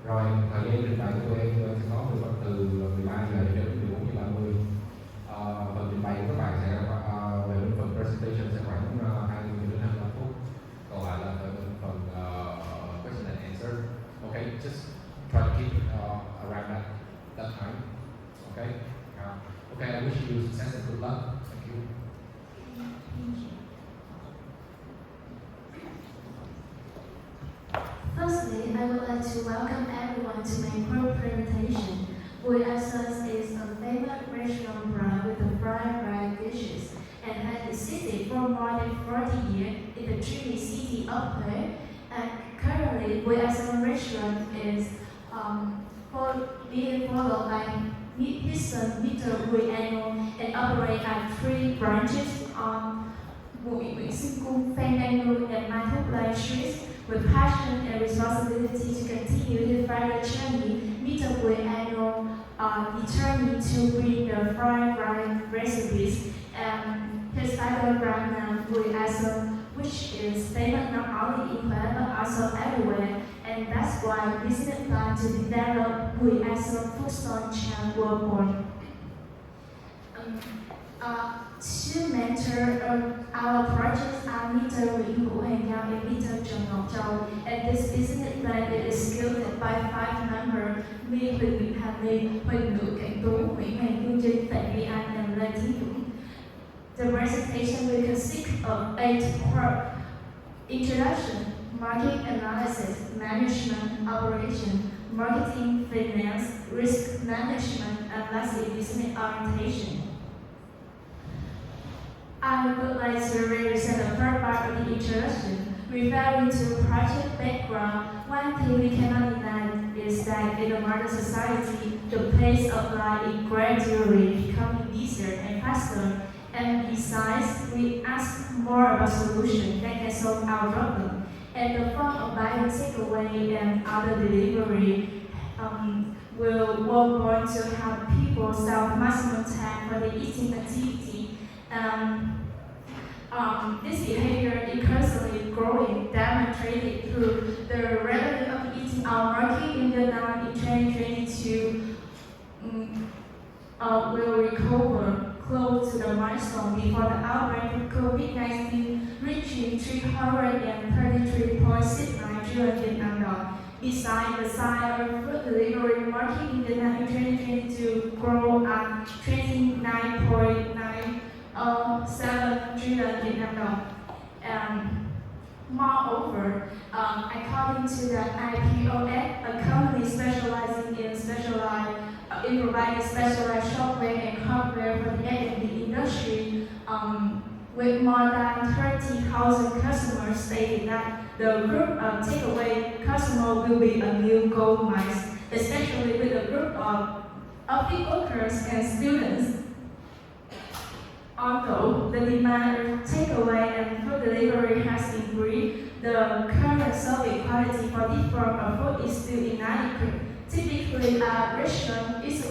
Rồi thời gian trình bày của tụi em sẽ có từ 13 giờ đến 14:30. Phần trình bày của các bạn sẽ về bên phần presentation sẽ khoảng 20 đến 25 phút. Còn lại là phần question and answer. Okay, just try to keep it around that time. Okay. Okay, I wish you success and good luck. Thank you. Firstly, I would like to welcome everyone to my group presentation. Thesis is a famous restaurant brand with the fried dishes and has existed for more than 40 years in the dreamy city of Huế. And currently, Thesis restaurant is being followed by Fptu and operate at 3 branches on Nguyễn Sinh Cung, Phan Đăng Lưu, and Mai Thúc Lai Streets. With passion and responsibility to continue the further journey, Fptu determined to bring the fried rice recipes and his title brand name Thesis, which is famous not only in Huế but also everywhere, and that's why business plan to develop Thesis food stall chain were born. Two mentors our projects are Mr. Nguyễn Hữu Hoàng Giao and Mr. Trần Ngọc Châu, and this business plan is scaled by 5 members: Me, Huỳnh Hà Ly, Huỳnh Ngữ Cảnh Tú, Nguyễn Hoàng Phương Trinh, Phạm Duy Anh, and Lê Thí Dũng. The presentation will consist of 8 parts: introduction, market analysis, management, operation, marketing, finance, risk management, and lastly, business orientation. I would like to represent the third part of the introduction. Referring to project background, one thing we cannot deny is that in the modern society, the pace of life is gradually becoming easier and faster. And besides, we ask more about solutions that can solve our problem. And the form of buying takeaway and other delivery will work on to help people save maximum time for the eating activity. This behavior is constantly growing, demonstrated through the revenue of eating our market in Vietnam in 2022 will recover close to the milestone before the outbreak of COVID-19, reaching 333.69 trillion Vietnam dollars. Besides, the size of food delivery market in Vietnam in 2022 grew at 29.97 trillion Vietnam dollars. Moreover, according to the IPOS, a company specializing in providing specialized software and hardware for the F&B industry, with more than 30,000 customers, stated that the group of takeaway customers will be a new gold mine, especially with a group of office workers and students. Although the demand for takeaway and food delivery has increased, the current service quality for this form of food is still inadequate. Typically, a restaurant is a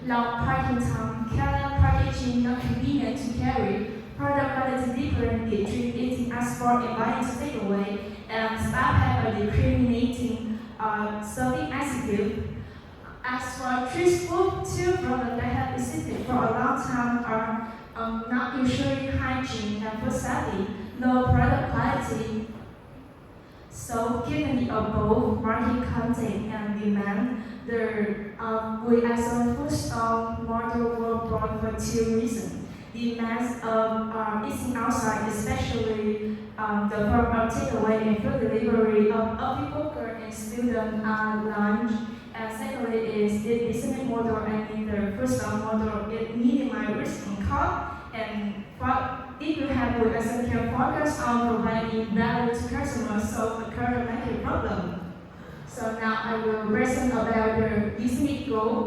long parking time, color packaging not convenient to carry, product quality different between eating as for and buying takeaway, and staff have a discriminating serving attitude. As for street food, 2 products that have existed for a long time are not usually hygiene and food safety, low product quality. So, given the above market content and demand, the Thesis food stall model were born for 2 reasons. Demands of eating outside, especially the form of takeaway and food delivery of office worker and student lunch. And secondly is the business model and the food stall model, it minimizes risk and cost. And if you have Thesis can focus on providing value to customers, solve the current market problem. So now I will present about the business goal.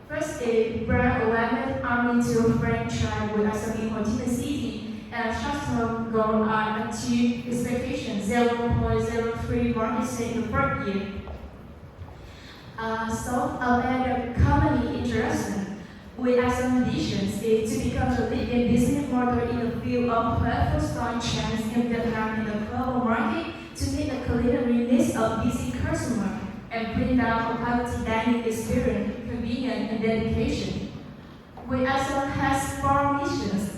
First is brand awareness only to franchise Thesis in Ho Chi Minh City, and short-term goals are achieve expectation 0.03 market share in the first year. So about the company introduction, Thesis ambitions is to become the leading business model in the field of food stall chains in Vietnam in the global market to meet the culinary needs of busy customers. and bring down a quality dining experience, convenience, and dedication. We also has 4 missions: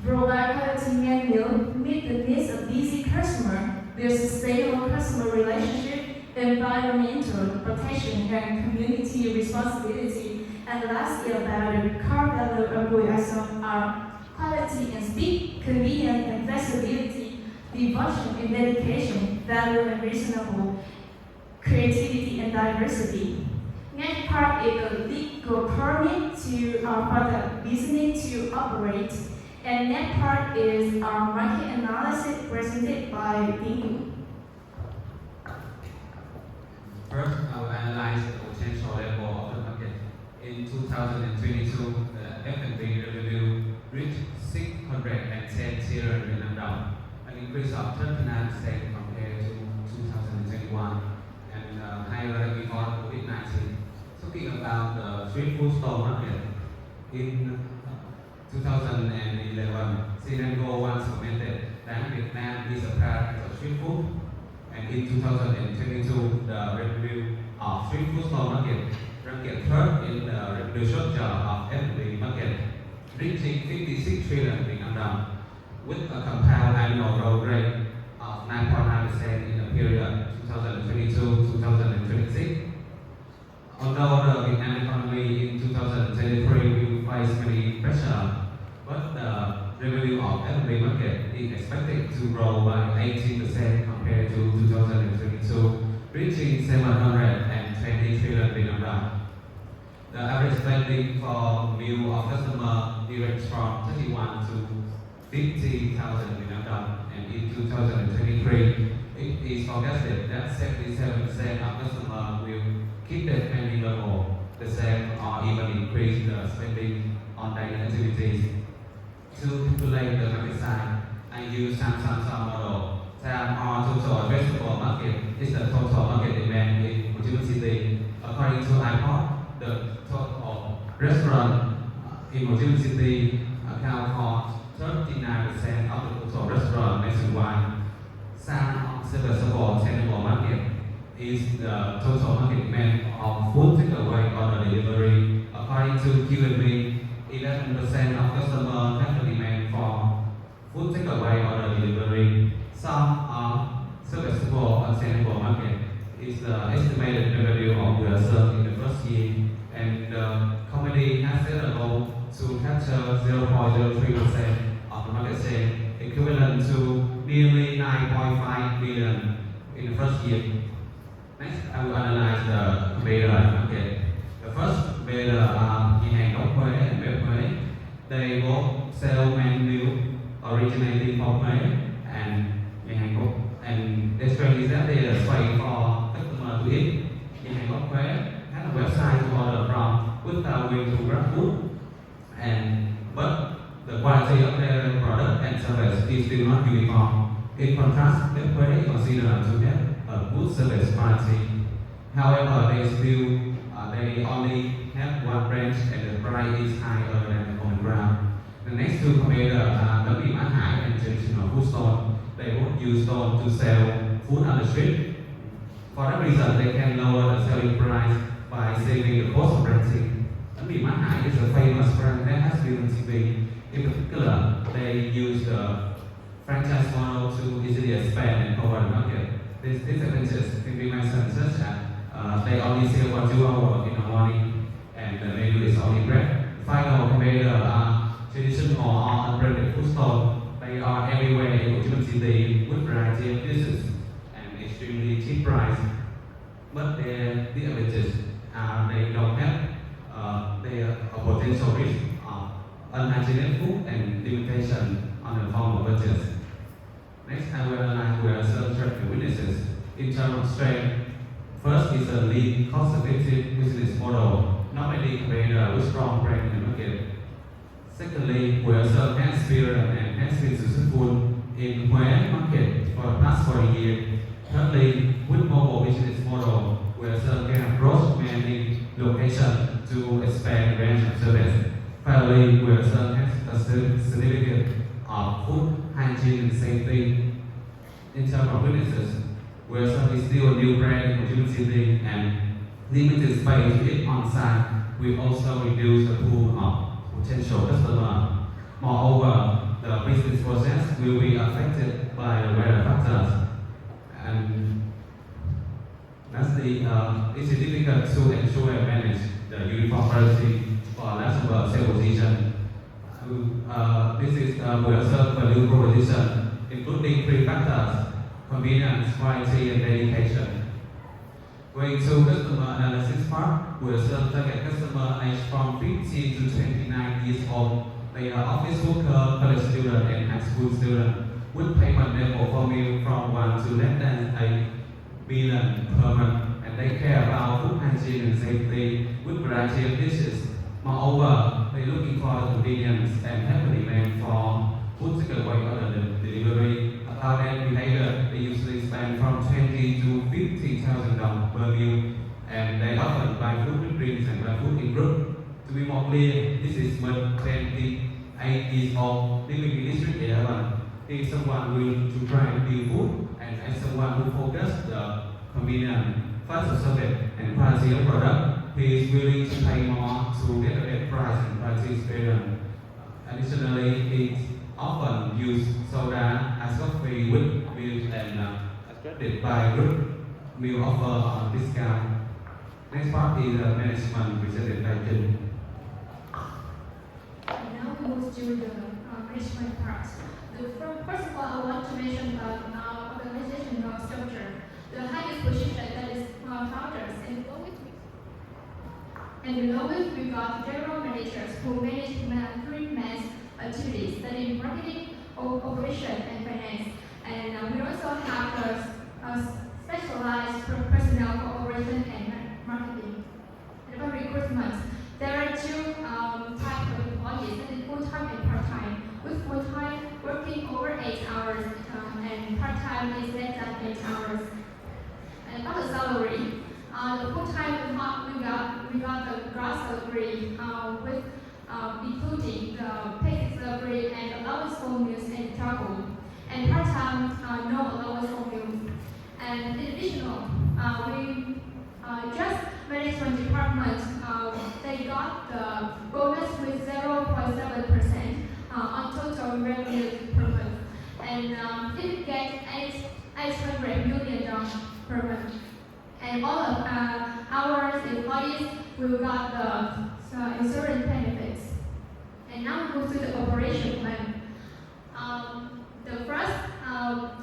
provide quality menu, meet the needs of busy customer, build sustainable customer relationship, environmental protection, and community responsibility. And lastly, about the core value of we also are quality and speed, convenience and flexibility, devotion and dedication, value and reasonable, creativity and diversity. Next part is the legal permit for the business to operate. And next part is our market analysis presented by Ding. First, I will analyze the potential level of the market. In 2022, the F&B revenue reached 610 trillion Vietnam, an increase of 39% compared to 2021, and higher before COVID-19. Talking about the street food store market, in 2011, Sinango once commented that Vietnam is a paradise of street food, and in 2022, the revenue of street food store market ranked third in the revenue structure of F&B market, reaching 56 trillion Vietnam đồng, with a compound annual growth rate of 9.9% in the period 2022-2026. Although the Vietnam economy in 2023 will face many pressure, but the revenue of F&B market is expected to grow by 18% compared to 2022, reaching 720 trillion Vietnam đồng. The average spending for meal of customer ranges from 31 to 50,000 Vietnam đồng, and in 2023, it is forecasted that 77% of customers will keep their spending level the same or even increase the spending on dining activities. To calculate the market size, I use Samsung model. TAM or total addressable market is the total market demand in Ho Chi Minh City. According to iPod, the total restaurant in Ho Chi Minh City account for 39% of the total restaurant nationwide. SAM, serviceable tenable market, is the total market demand of food takeaway or delivery. According to QME, 11% of customers have the demand for food takeaway or delivery. Some are serviceable or tenable market is the estimated revenue of the serve in the first year, and the company has set a goal to capture 0.03% of the market share, equivalent to nearly 9.5 billion in the first year. Next, I will analyze the competitor market. The first competitor are nhà hàng gốc Huế and bếp Huế. They both sell menu originating from Huế and nhà hàng gốc, and their strength is that they are way for customer to eat. Nhà hàng gốc Huế has a website to order from without going to grab food, but the quality of their product and service is still not uniform. In contrast, bếp Huế is considered to have a good service quality. However, they only have one branch and the price is higher than on the ground. The next two competitors are Bánh mì Mã Hải and traditional food store. They both use stone to sell food on the street. For that reason, they can lower the selling price by saving the cost of renting. Bánh mì Mã Hải is a famous brand that has been on TV. In particular, they use the franchise model to easily expand and cover the market. These disadvantages can be mentioned such as they only sell for 2 hours in the morning and the menu is only bread. Final competitor are traditional or unbranded food stores. They are everywhere in Ho Chi Minh City with variety of dishes and extremely cheap price. But their disadvantages are they don't have their potential risk of unhygienic food and limitation on the form of purchase. Next, I will analyze where some traffic weaknesses. In terms of strength, first is a lean, cost-effective business model, not many competitors with strong brand in the market. Secondly, we also have experience and has been successful in Huế market for the past 40 years. Thirdly, with mobile business model, we also can approach many locations to expand range of service. Finally, we also have a certificate of food hygiene and safety. In terms of businesses, Wilson is still a new brand in consumer city and limited space to it on site will also reduce the pool of potential customers. Moreover, the business process will be affected by the weather factors. And lastly, it is difficult to ensure and manage the uniform quality for large number of sales positions. This is will serve value proposition, including three factors: convenience, quality, and dedication. Going to customer analysis part, will serve target customer aged from 15 to 29 years old. They are office worker, college student, and high school student, with payment level for meal from 1 to less than 8 billion per month, and they care about food hygiene and safety with variety of dishes. Moreover, they looking for convenience and have a demand for food takeaway or the delivery. About that behavior, they usually spend from 20 to 50,000 dollars per meal, and they often buy food with drinks and buy food in group. To be more clear, this is when 28 years old, living in District 11. He is someone willing to try new food, and as someone who focuses the convenience, fast service, and quality of product, he is willing to pay more to get a better price and quality experience. Additionally, he often use soda as coffee with milk and as credit by group meal offer on discount. Next part is management presented by Jin. Now we move to the management part. First of all, I want to mention about organizational structure. The highest position that is founders, and below it we got general managers who manage three main activities, that is marketing, operation, and finance. And we also have specialized personnel for operation and marketing. And about recruitment, there are two types of employees, that is full-time and part-time. With full-time working over 8 hours and part-time is less than 8 hours. And about the salary, the full-time we got the gross salary with including the paid salary and allowance for meals and travel. And part-time, no allowance for meals. And in addition, we just management department, they got the bonus with 0.7% on total revenue per month, and it get $800 million per month. And all of our employees will got the insurance benefits. And now we move to the operation plan. The first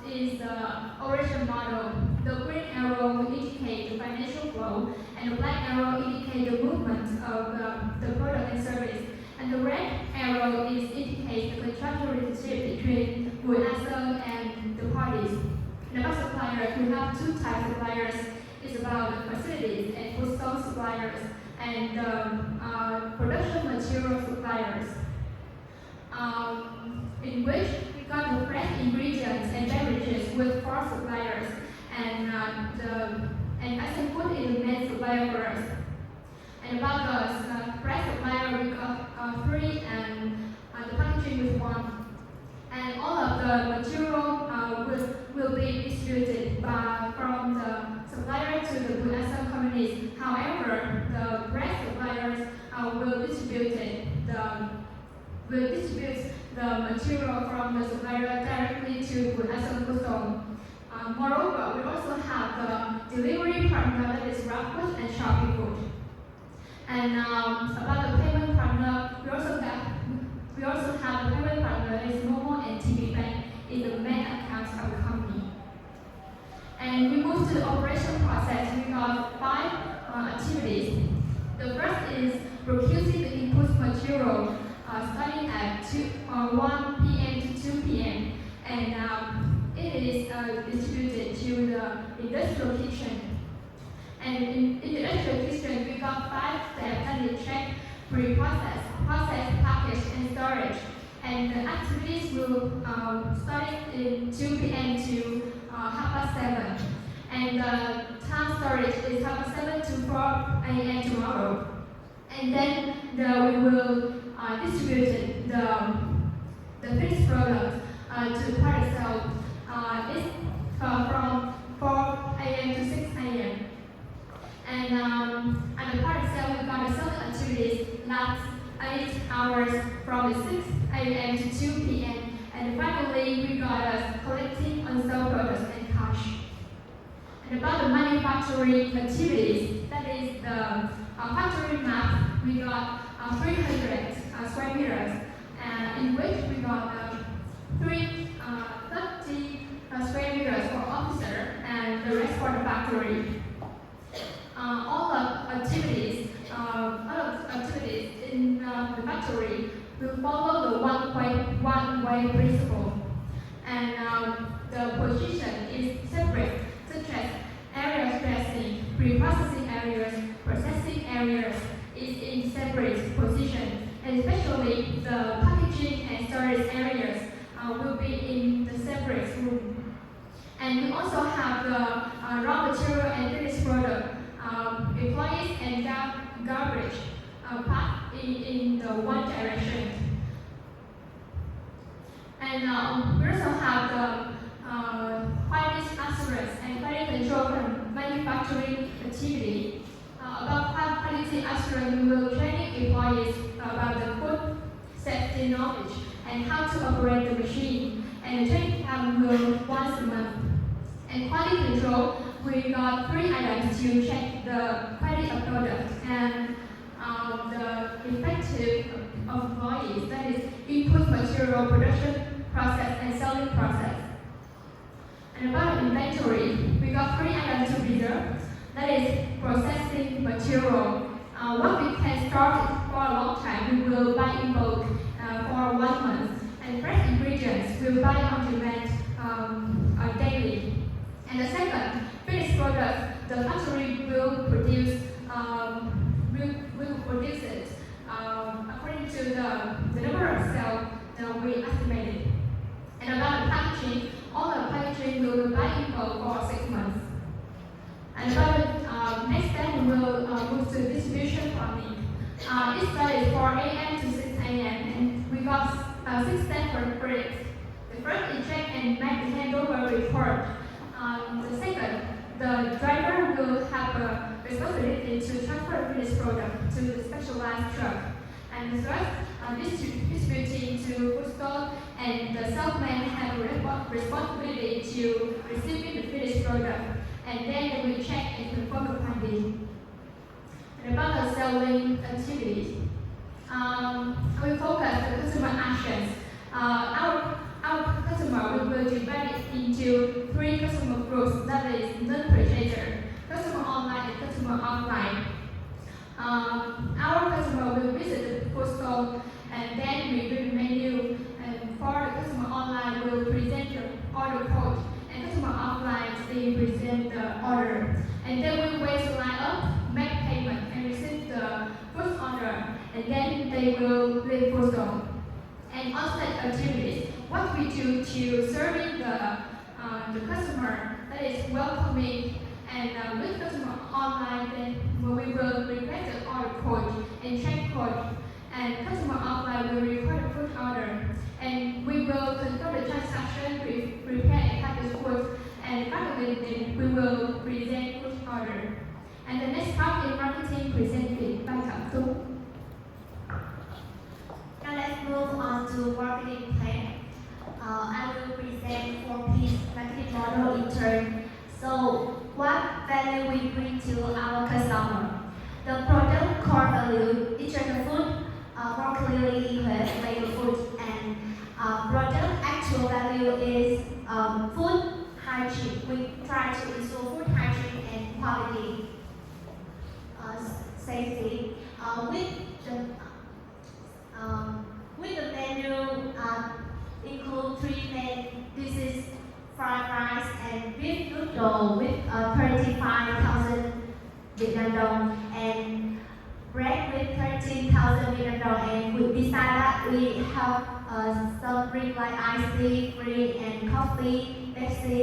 is the operation model. The green arrow will indicate the financial flow, and the black arrow indicate the movement of the product and service. And the red arrow is indicate the contractual relationship between Bulasung and the parties. And about suppliers, we have two types of suppliers. It's about the facilities and foodstuff suppliers, and production material suppliers, in which we got the fresh ingredients and beverages with 4 suppliers, and Asian Food is the main supplier for us. And about the fresh supplier, we got 3, and the packaging with 1. And all of the material will be distributed from the supplier to the Bulasung companies. However, the bread suppliers will distribute the material from the supplier directly to Bulasung Kusong. Moreover, we also have the delivery partner, that is GrabFood and Shopee Food. And about the payment partner, we also have the payment partner, that is Momo and TB Bank, in the main accounts of the company. And we move to the operation process. We got 5 activities. The first is producing the input material, starting at 1 p.m. to 2 p.m. And it is distributed to the industrial kitchen. And in the industrial kitchen, we got 5 steps, that is check, pre-process, process, package, and storage. And the activities will start in 2 p.m. to 7:30. And the time storage is 7:30 to 4 a.m. tomorrow. And then we will distribute the finished product to the party itself. It's from 4 a.m. to 6 a.m. And at the part itself, we got the selling activities last 8 hours from the 6 a.m. to 2 p.m. And finally, we got collecting unsold products and cash. And about the manufacturing activities, that is the factory map, we got 300 square meters, in which we got 30 square meters for officer and the rest for the factory. All of activities in the factory will follow the one-way principle, and the position is separate, such as area dressing, pre-processing areas, processing areas is in separate position, and especially the packaging and storage areas will be in the separate room. And we also have the raw material and finished product, employees and garbage packed in the one direction. And we also have the quality assurance and quality control for manufacturing activity. About quality assurance, we will train employees about the food safety knowledge and how to operate the machine. And the training time will once a month. And quality control, we got 3 items to check the quality of product and the effective of employees, that is input material production process and selling process. And about inventory, we got 3 items to reserve, that is processing material. What we can store for a long time, we will buy in bulk for 1 month. And fresh ingredients, we'll buy on demand daily. And the second, finished product, the factory will produce it according to the number of cells that we estimated. And about the packaging, all the packaging will buy in bulk for 6 months. And about the next step, we will move to distribution planning. This study is 4 a.m. to 6 a.m. and we got 6 steps for it. The first is check and make the handover report. The second, the driver will have a responsibility to transfer finished product to the specialized truck. And the third, distributing to food store, and the salesman have a responsibility to receiving the finished product. And then they will check and confirm the quantity. And about the selling activities, we focus on customer actions. Our customer will divide it into 3 customer groups, that is non-purchaser, customer online, and customer offline. Our customer will visit the food store and then review the menu, and for the customer online will present the order code, and customer offline they present the order. And then we wait to line up, make payment, and receive the food order, and then they will leave food store. And on-site activities, what we do to serving the customer, that is welcoming, and with customer online, then we will request the order code and check code, and customer offline will record the food order, and we will confirm the transaction, prepare and package food, and finally we will present food order. And the next part is marketing presented by Fptu. Now let's move on to marketing plan. I will present 4-piece marketing model in turn. So, what value we bring to our customer? The product core value, digital food, more clearly equals label food, and product actual value is food hygiene. We try to ensure food hygiene and quality, safety. With the menu include 3 main dishes: fried rice and beef noodle with 35,000 Vietnam dong, and bread with 13,000 Vietnam dong. And beside that, we have some drink like iced tea, green and coffee, Pepsi,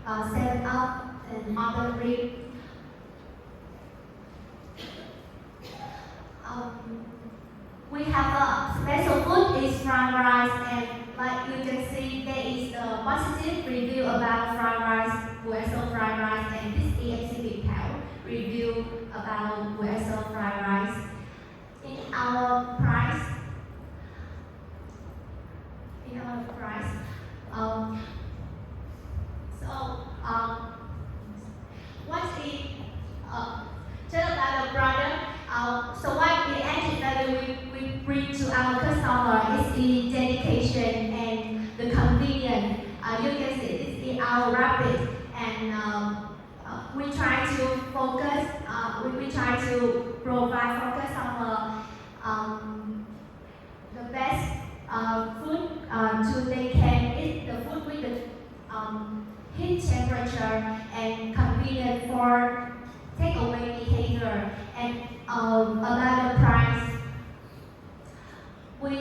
7-Up, and other drink. We have a special food is fried rice, and like you can see, there is a positive review about fried rice. USO fried rice, and this is Fptu review about USO fried rice. In our price, um, so what is just about the product? So what the added value we bring to our customer is the dedication and the convenience. You can see this is our rapid, and we try to focus. We try to provide for customer the best food so they can eat the food with the heat temperature and convenient for takeaway behavior. And about the price, we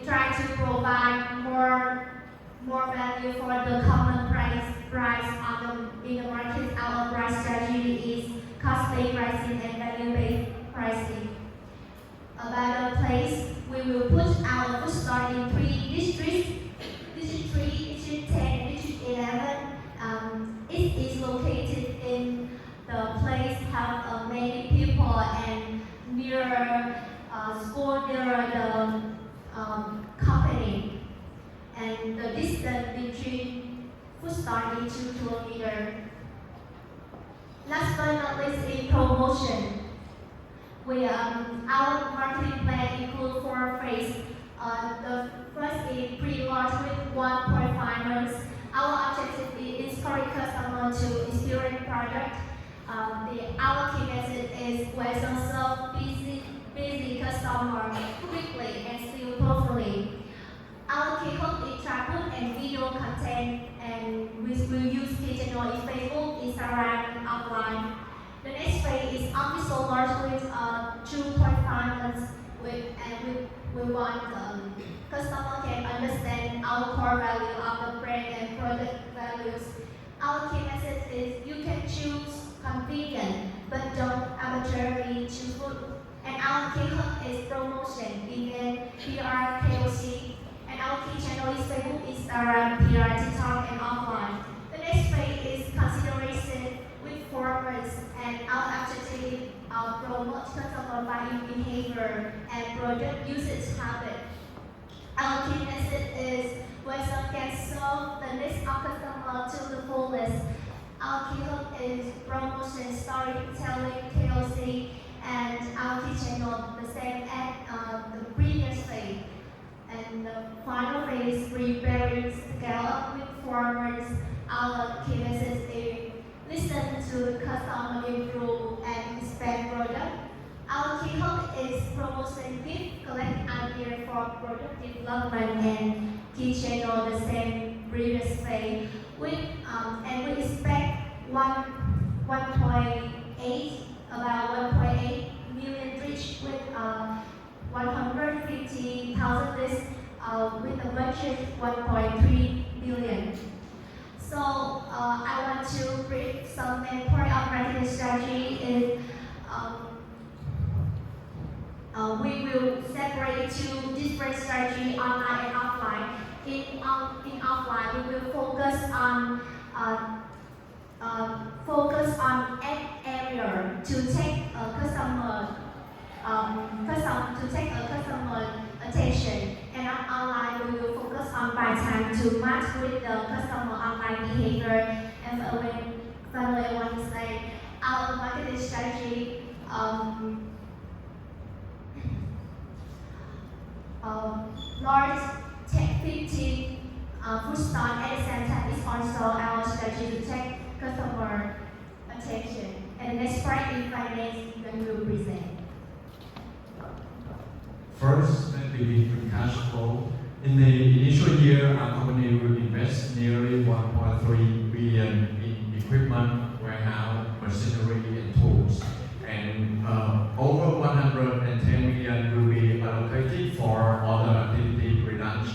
try to provide more value for the common price in the market. Our price strategy is cost-based pricing and value-based pricing. About the place, we will put our food store in 3 districts. District 3, District 10, District 11. It is located in the place have many people and near school, near the company. And the distance between food store is 2 kilometers. Last but not least, in promotion. Our marketing plan includes 4 phases. The first is pre-launch with 1.5 months. Our objective is encourage customer to experience product. Our key message is we serve busy customer quickly and still properly. Our key hook is traffic and video content, and we will use digital in Facebook, Instagram, and offline. The next phase is official launch with 2.5 months, and we want customer can understand our core value of the brand and product values. Our key message is you can choose convenient, but don't arbitrarily choose food. And our key hook is promotion, event, PR, KOC. And our key channel is Facebook, Instagram, PR, TikTok, and offline. The next phase is consideration with 4 months, and our objective promote customer buying behavior and product usage habit. Our key message is Western can serve the needs of customer to the fullest. Our key hook is promotion, storytelling, KOC, and our key channel the same as the previous phase. And the final phase, preparing scale up with 4 months. Our key message is listen to the customer, improve and expand product. Our key hook is promotion, give, collect idea for product development, and key channel the same previous phase. And we expect 1.8 million reach with 150,000 lists with a budget 1.3 billion. So I want to brief some main point of marketing strategy is we will separate 2 different strategies, online and offline. In offline, we will focus on ad area to take a customer attention, and online we will focus on buy time to match with the customer online behavior. And finally, I want to say our marketing strategy large tech 15 food store at the same time is also our strategy to take customer attention. And the next part in finance that we will present. First, let me begin with cash flow. In the initial year, our company will invest nearly 1.3 billion in equipment, warehouse, machinery, and tools. And over 110 million will be allocated for other activity relaunch,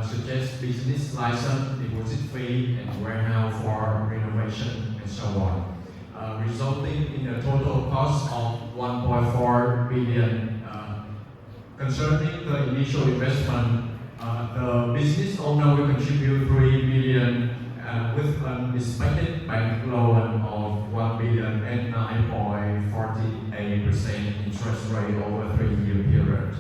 such as business license, deposit fee, and warehouse for renovation, and so on, resulting in a total cost of 1.4 billion. Concerning the initial investment, the business owner will contribute 3 billion with an expected bank loan of 1 billion at 9.48% interest rate over a 3-year period.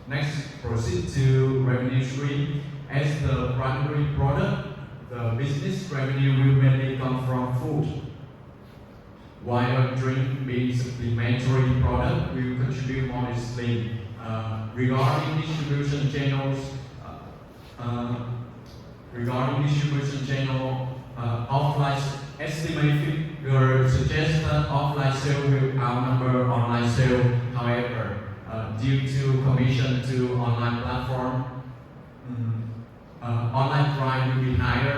Next, proceed to revenue stream. As the primary product, the business revenue will mainly come from food, while drink being supplementary product will contribute modestly. Regarding distribution channels, offline estimate figure suggests that offline sale will outnumber online sale. However, due to commission to online platform, online price will be higher.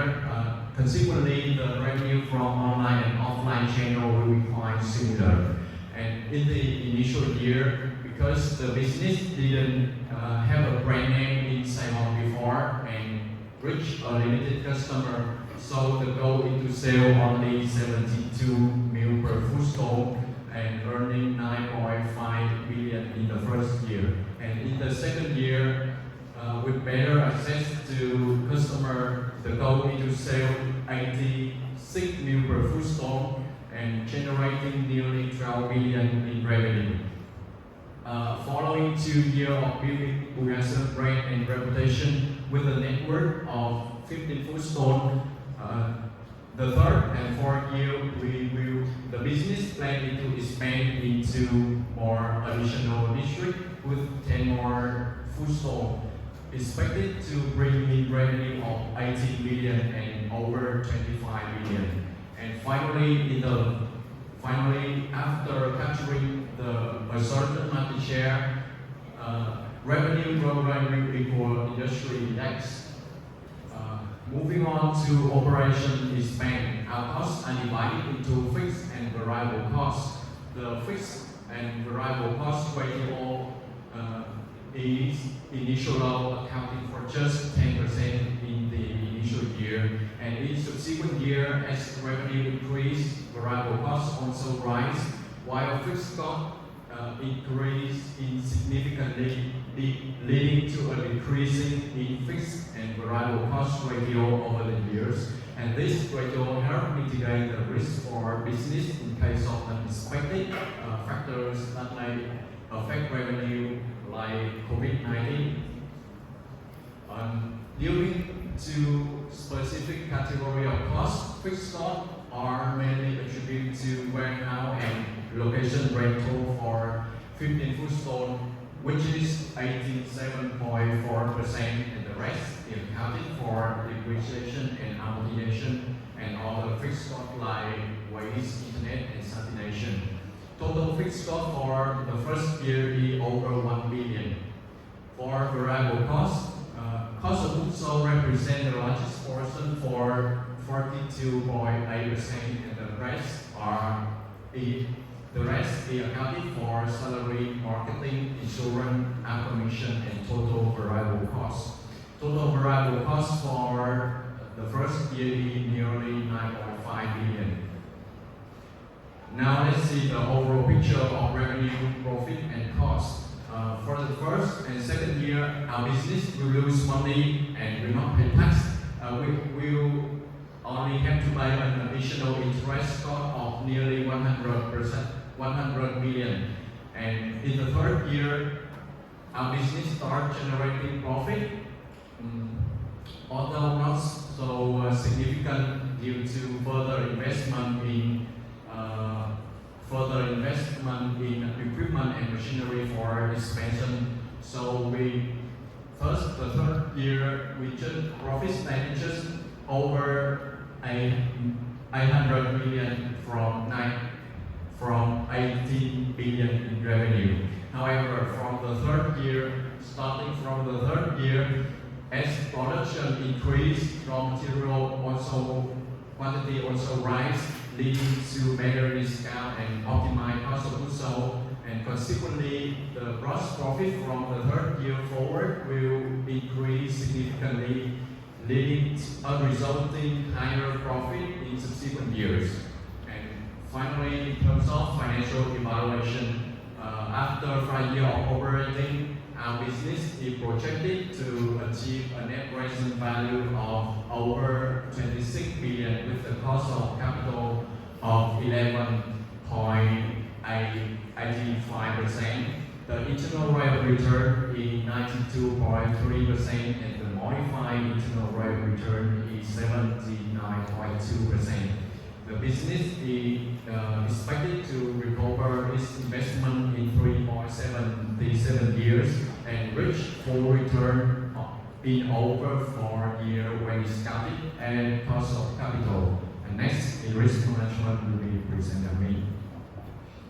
Consequently, the revenue from online and offline channel will be quite similar. And in the initial year, because the business didn't have a brand name in Saigon before and reach a limited customer, so the goal is to sell only 72 mil per food stall and earning 9.5 billion in the first year. And in the second year, with better access to customer, the goal is to sell 86 mil per food stall and generating nearly 12 billion in revenue. Following 2 years of building Bugasa's brand and reputation with a network of 15 food stalls, the third and fourth year, the business plan to expand into more additional districts with 10 more food stalls, expected to bring in revenue of 18 billion and over 25 billion. And finally, after capturing a certain market share, revenue growth rate will equal industry index. Moving on to operation expand, our costs are divided into fixed and variable costs. The fixed and variable cost ratio is initial level accounting for just 10% in the initial year, and in subsequent year, as revenue increase, variable costs also rise, while fixed costs increase significantly, leading to a decreasing in fixed and variable cost ratio over the years. And this ratio helps mitigate the risk for business in case of unexpected factors that may affect revenue, like COVID-19. Due to specific category of costs, fixed costs are mainly attributed to warehouse and location rental for 15 food stalls, which is 87.4%, and the rest is accounted for depreciation and amortization and other fixed costs like waste, internet, and sanitation. Total fixed cost for the first year is over 1 billion. For variable costs, cost of goods sold represent the largest portion for 42.8%, and the rest is accounted for salary, marketing, insurance, and commission, and total variable costs. Total variable costs for the first year is nearly 9.5 billion. Now let's see the overall picture of revenue, profit, and cost. For the first and second year, our business will lose money and will not pay tax. We will only have to pay an additional interest cost of nearly 100 million. And in the third year, our business starts generating profit, although not so significant due to further investment in equipment and machinery for expansion. So the third year, we just profit stand just over 800 million from 18 billion in revenue. However, starting from the third year, as production increased, raw material quantity also rise, leading to better discount and optimized cost of goods sold, and consequently, the gross profit from the third year forward will increase significantly, leading to a resulting higher profit in subsequent years. And finally, in terms of financial evaluation, after 5 years of operating, our business is projected to achieve a net present value of over 26 billion with a cost of capital of 11.85%. The internal rate of return is 92.3% and the modified internal rate of return is 79.2%. The business is expected to recover its investment in 3.77 years and reach full return in over 4 years when started and cost of capital. And next, in risk management will be presented by me.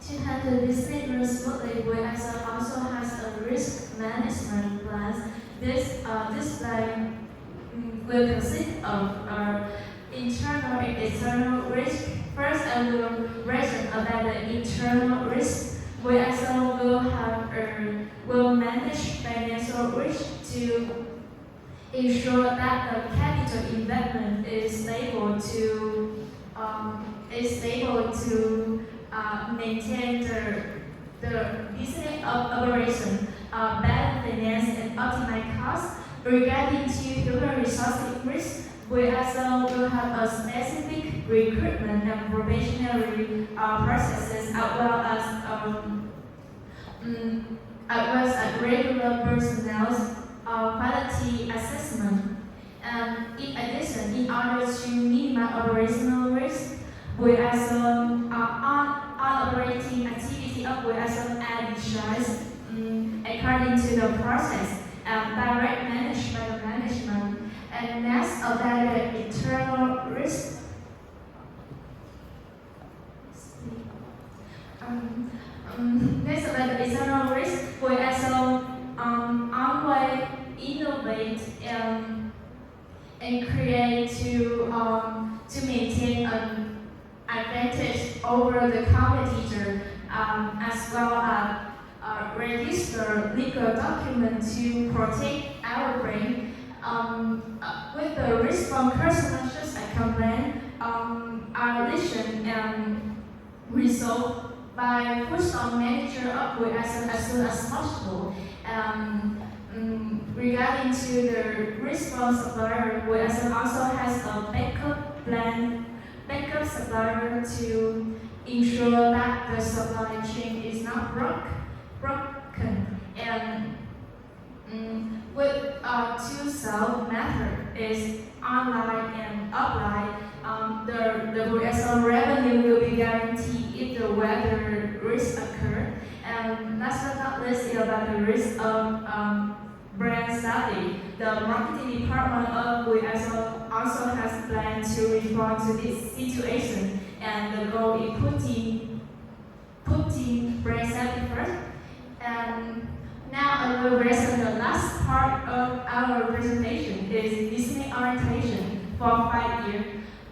To handle business run smoothly, we also has a risk management plan. This plan will consist of internal and external risk. First, I will reason about the internal risk. We also will manage financial risk to ensure that the capital investment is able to maintain the business operation, balance finance and optimize costs. Regarding to human resources risk, we also will have a specific recruitment and probationary processes as well as regular personnel quality assessment. In addition, in order to minimize operational risk, we also on operating activity we also add insurance according to the process direct managed by the management. And next about the internal risk. Next about the external risk, we also always innovate and create to maintain an advantage over the competitor, as well as register legal documents to protect our brand. With the risk from customers such as complaint, are listened and resolved by push-on manager upward as soon as possible. Regarding to the risk from supplier, we also has a backup supplier to ensure that the supply chain is not broken. And with two sell method is online and offline, the VSO revenue will be guaranteed if the weather risk occur. And last but not least is about the risk of brand study. The marketing department of VSO also has planned to respond to this situation, and the goal is putting brand study first. And now I will present the last part of our presentation is business orientation for 5 years.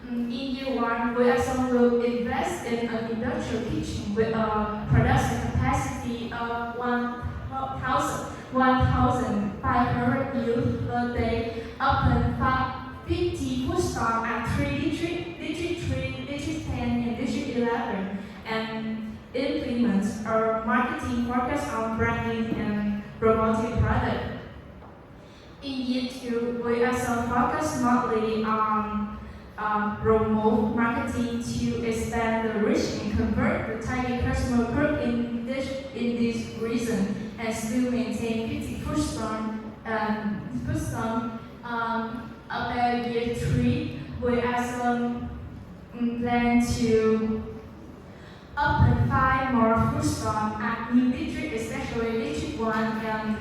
In year 1, we also will invest in an industrial kitchen with a production capacity of 1,500 youth per day, open 50 food stalls at 3 district 3, district 10, and district 11, and implement our marketing focus on branding and promoting product. In year 2, we also focus mostly on promote marketing to expand the reach and convert the target customer group in this region, and still maintain 50 food stalls. About year 3, we also plan to open 5 more food stalls at new district, especially district 1, and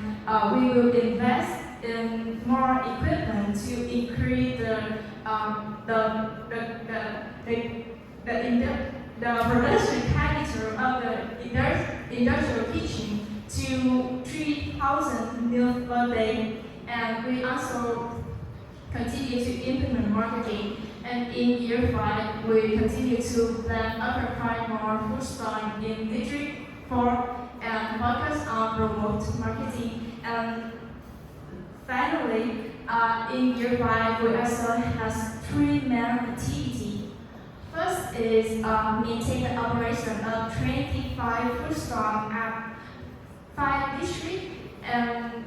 we will invest in more equipment to increase the production capacity of the industrial kitchen to 3,000 meals per day. And we also continue to implement marketing. And in year 5, we continue to plan other 5 more food stalls in district 4 and focus on promote marketing. And finally, in year 5, we also have 3 main activities. First is maintain the operation of 25 food stalls at 5 districts and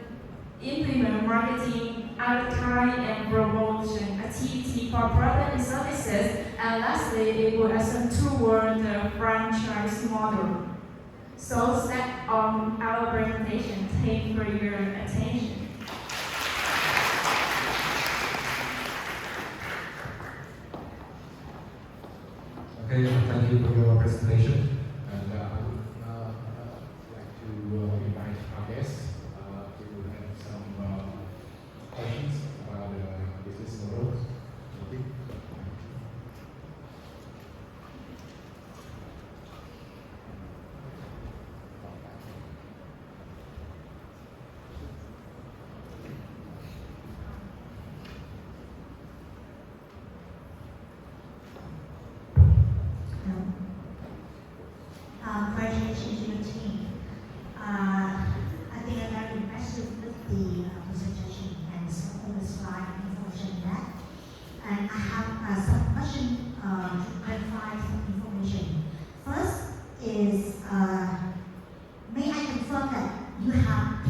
implement marketing, advertising, and promotion activity for products and services. And lastly, it would assume toward the franchise model. So that's our presentation. Thank you for your attention. Okay, thank you for your presentation. And I would like to invite our guests to have some questions about the business model. Thank you. Congratulations to your team. I think I'm very impressed with the presentation and some of the slide information in that. And I have some questions to clarify some information. First is, may I confirm that you have